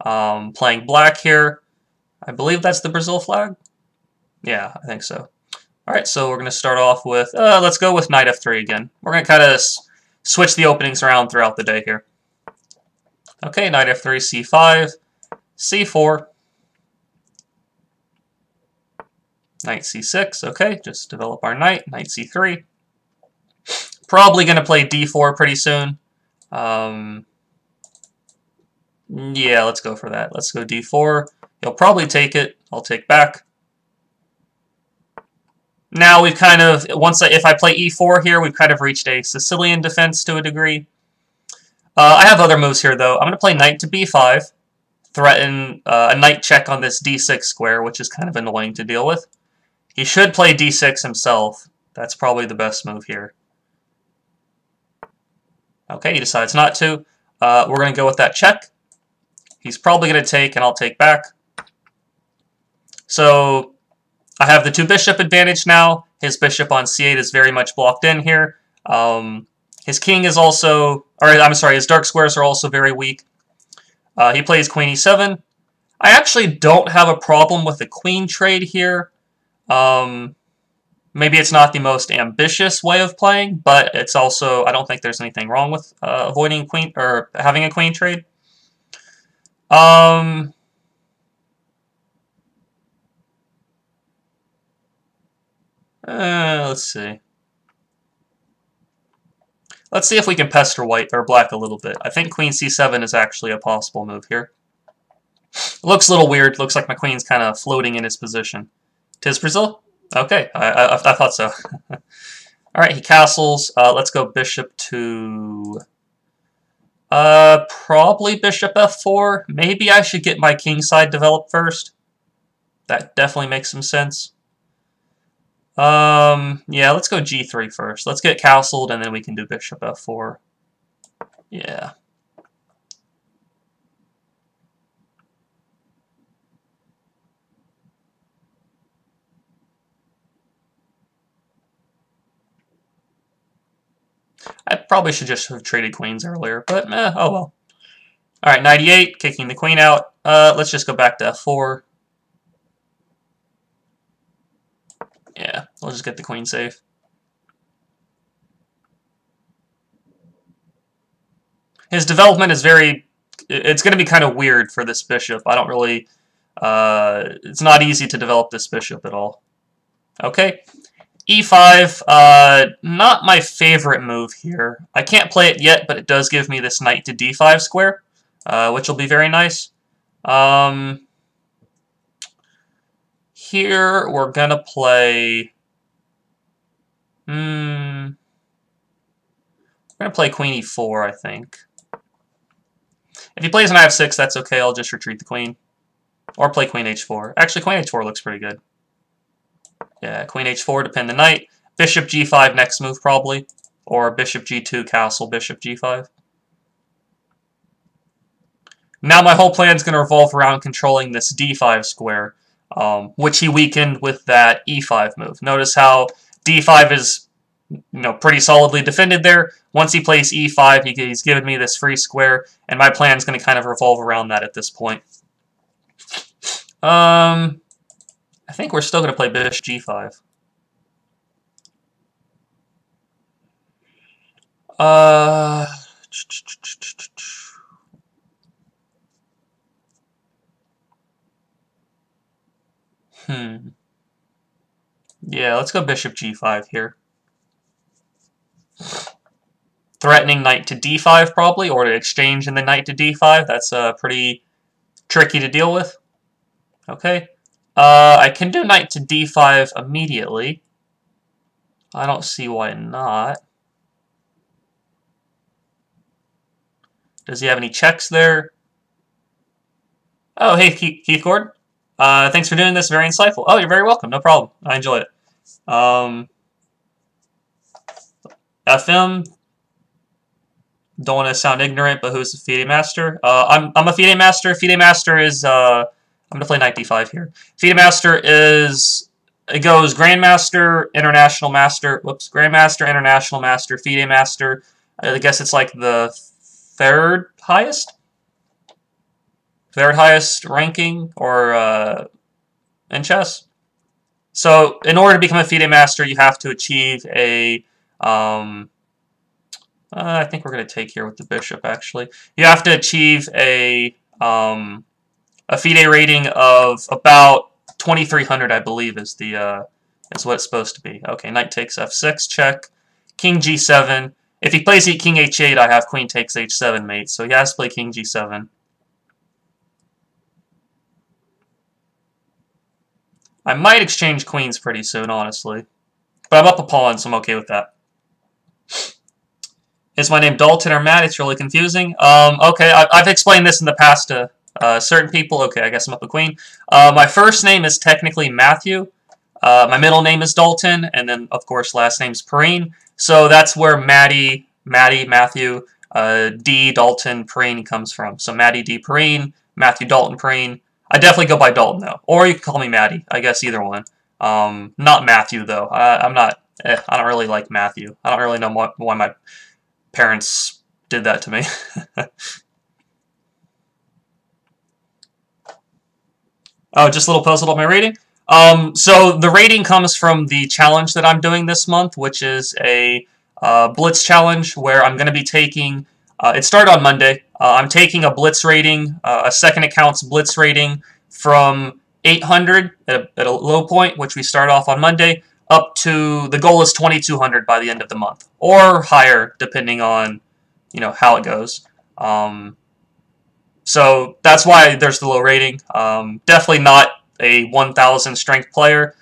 Playing black here. I believe that's the Brazil flag. Yeah, I think so. Alright, so we're going to start off with, let's go with knight f3 again. We're going to kind of switch the openings around throughout the day here. Okay, knight f3, c5, c4, knight c6, okay, just develop our knight, knight c3. Probably going to play d4 pretty soon. Yeah, let's go for that. Let's go d4. He'll probably take it. I'll take back. Now we've kind of, if I play e4 here, we've kind of reached a Sicilian defense to a degree. I have other moves here, though. I'm going to play knight to b5, threaten a knight check on this d6 square, which is kind of annoying to deal with. He should play d6 himself. That's probably the best move here. Okay, he decides not to. We're going to go with that check. He's probably going to take, and I'll take back. So I have the 2 bishop advantage now. His bishop on c8 is very much blocked in here. His king is also, or I'm sorry, his dark squares are also very weak. He plays queen e7. I actually don't have a problem with the queen trade here. Maybe it's not the most ambitious way of playing, but it's also, I don't think there's anything wrong with avoiding queen or having a queen trade. Let's see. Let's see if we can pester white or black a little bit. I think queen c7 is actually a possible move here. It looks a little weird. Looks like my queen's kind of floating in his position. Tis Brazil? Okay, I thought so. Alright, he castles. Let's go bishop to... probably bishop f4. Maybe I should get my king side developed first. That definitely makes some sense. Yeah, let's go g3 first. Let's get castled, and then we can do bishop f4. Yeah. I probably should just have traded queens earlier, but oh well. Alright, knight e8, kicking the queen out. Let's just go back to f4. Yeah, we'll just get the queen safe. His development is it's going to be kind of weird for this bishop. I don't really, it's not easy to develop this bishop at all. Okay, e5, not my favorite move here. I can't play it yet, but it does give me this knight to d5 square, which will be very nice. Here, we're going to play... we're going to play queen e4, I think. If he plays knight f6, that's okay. I'll just retreat the queen. Or play queen h4. Actually, queen h4 looks pretty good. Yeah, queen h4 to pin the knight. Bishop g5 next move, probably. Or bishop g2, castle, bishop g5. Now my whole plan is going to revolve around controlling this d5 square. Which he weakened with that e5 move. Notice how d5 is, pretty solidly defended there. Once he plays e5, he's given me this free square, and my plan is going to kind of revolve around that at this point. I think we're still going to play bishop g5. Yeah, let's go bishop g5 here. Threatening knight to d5 probably, or to exchange in the knight to d5. That's pretty tricky to deal with. Okay. I can do knight to d5 immediately. I don't see why not. Does he have any checks there? Oh, hey, Keith Gordon. Thanks for doing this. Very insightful. Oh, you're very welcome. No problem. I enjoy it. FM. Don't want to sound ignorant, but who's the FIDE master? I'm a FIDE master. FIDE master is I'm gonna play knight d5 here. FIDE master is it goes Grandmaster, International Master. Whoops, Grandmaster, International Master, FIDE master. I guess it's like the third highest. third highest ranking or in chess. So in order to become a FIDE master, you have to achieve a I think we're going to take here with the bishop, actually. You have to achieve a FIDE rating of about 2300, I believe, is what it's supposed to be. Okay, knight takes f6, check. King g7. If he plays king h8, I have queen takes h7 mate, so he has to play king g7. I might exchange queens pretty soon, honestly. But I'm up a pawn, so I'm okay with that. Is my name Dalton or Matt? It's really confusing. Okay, I've explained this in the past to certain people. Okay, I guess I'm up a queen. My first name is technically Matthew. My middle name is Dalton, and then, of course, last name's Perrine. So that's where Maddie, Matthew, D, Dalton, Perrine comes from. So Maddie, D, Perrine, Matthew, Dalton, Perrine. I definitely go by Dalton, though. Or you can call me Maddie. I guess either one. Not Matthew, though. I'm not... I don't really like Matthew. I don't really know why my parents did that to me. Oh, just a little puzzle on my rating? So the rating comes from the challenge that I'm doing this month, which is a Blitz challenge where I'm going to be taking... it started on Monday. I'm taking a Blitz rating, a second account's Blitz rating from 800 at a low point, which we start off on Monday, up to, the goal is 2200 by the end of the month, or higher, depending on, you know, how it goes. So that's why there's the low rating. Definitely not a 1000 strength player.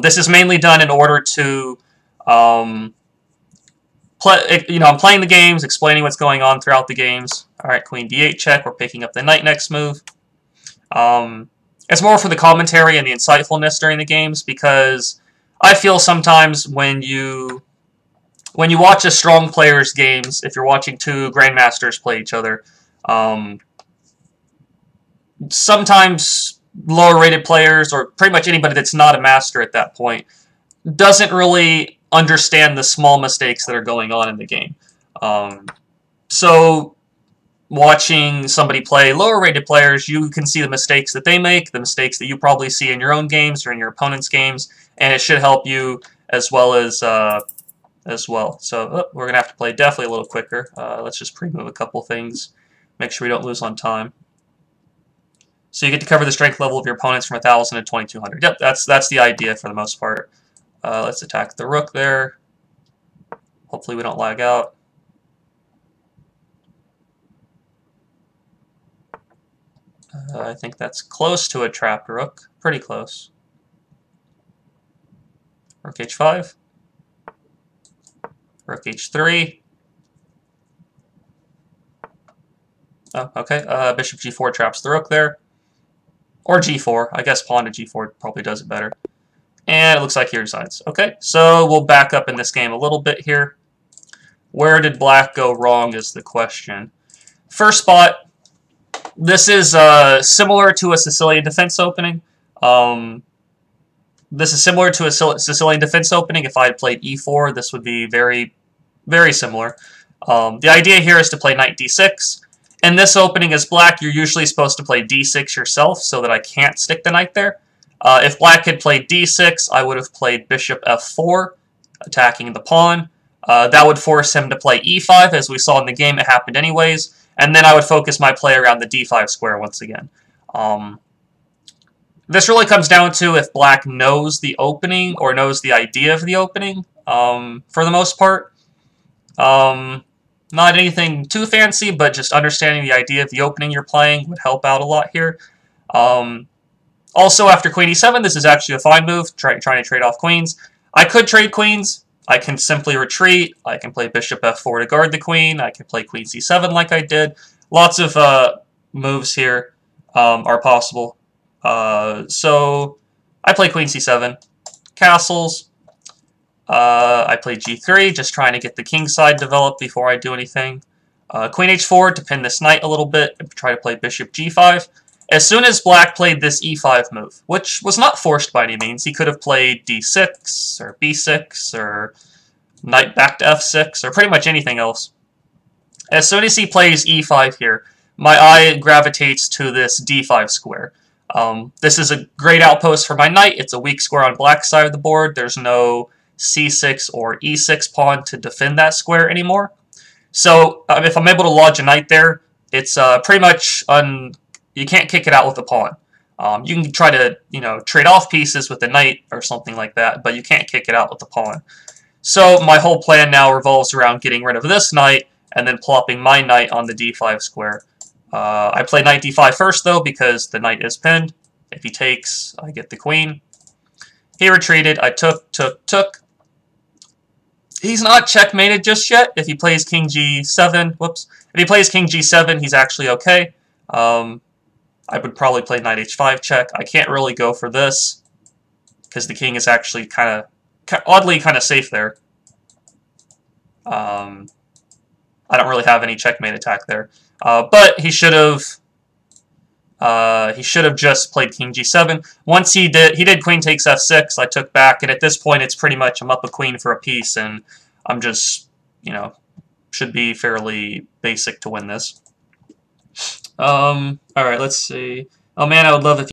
This is mainly done in order to, I'm playing the games, explaining what's going on throughout the games. All right, queen d8 check. We're picking up the knight next move. It's more for the commentary and the insightfulness during the games, because I feel sometimes when you watch a strong player's games, if you're watching two grandmasters play each other, sometimes lower-rated players, or pretty much anybody that's not a master at that point, doesn't really understand the small mistakes that are going on in the game. So watching somebody play lower-rated players, you can see the mistakes that they make, the mistakes that you probably see in your own games or in your opponent's games, and it should help you as well. So we're going to have to play definitely a little quicker. Let's just pre-move a couple things, make sure we don't lose on time. So you get to cover the strength level of your opponents from 1000 to 2200. Yep, that's the idea for the most part. Let's attack the rook there. Hopefully we don't lag out. I think that's close to a trapped rook. Pretty close. Rook h5. Rook h3. Oh, okay. Bishop g4 traps the rook there. Or g4. I guess pawn to g4 probably does it better. And it looks like he resigns. Okay, so we'll back up in this game a little bit here. Where did black go wrong is the question. First spot. This is similar to a Sicilian defense opening. This is similar to a Sicilian defense opening. If I had played e4, this would be very, very similar. The idea here is to play knight d6. In this opening as black, you're usually supposed to play d6 yourself so that I can't stick the knight there. If black had played d6, I would have played bishop f4, attacking the pawn. That would force him to play e5, as we saw in the game. It happened anyways. And then I would focus my play around the d5 square once again. This really comes down to if black knows the opening or knows the idea of the opening, for the most part. Not anything too fancy, but just understanding the idea of the opening you're playing would help out a lot here. Also, after queen e7, this is actually a fine move, trying to trade off queens. I could trade queens. I can simply retreat. I can play bishop f4 to guard the queen. I can play queen c7 like I did. Lots of moves here are possible. So I play queen c7. Castles. I play g3, just trying to get the king side developed before I do anything. Queen h4 to pin this knight a little bit and try to play bishop g5. As soon as black played this e5 move, which was not forced by any means, he could have played d6 or b6 or knight back to f6 or pretty much anything else. As soon as he plays e5 here, my eye gravitates to this d5 square. This is a great outpost for my knight. It's a weak square on black side of the board. There's no c6 or e6 pawn to defend that square anymore. So if I'm able to lodge a knight there, it's pretty much you can't kick it out with a pawn. You can try to trade off pieces with the knight or something like that, but you can't kick it out with the pawn. So my whole plan now revolves around getting rid of this knight and then plopping my knight on the d5 square. I play knight d5 first, though, because the knight is pinned. If he takes, I get the queen. He retreated. I took. He's not checkmated just yet. If he plays king g7, whoops. If he plays king g7, he's actually okay. I would probably play knight h5 check. I can't really go for this because the king is actually oddly kind of safe there. I don't really have any checkmate attack there. But he should have just played king g7. Once he did queen takes f6. I took back, and at this point it's pretty much I'm up a queen for a piece, and I'm just should be fairly basic to win this. All right, let's see. Oh man, I would love if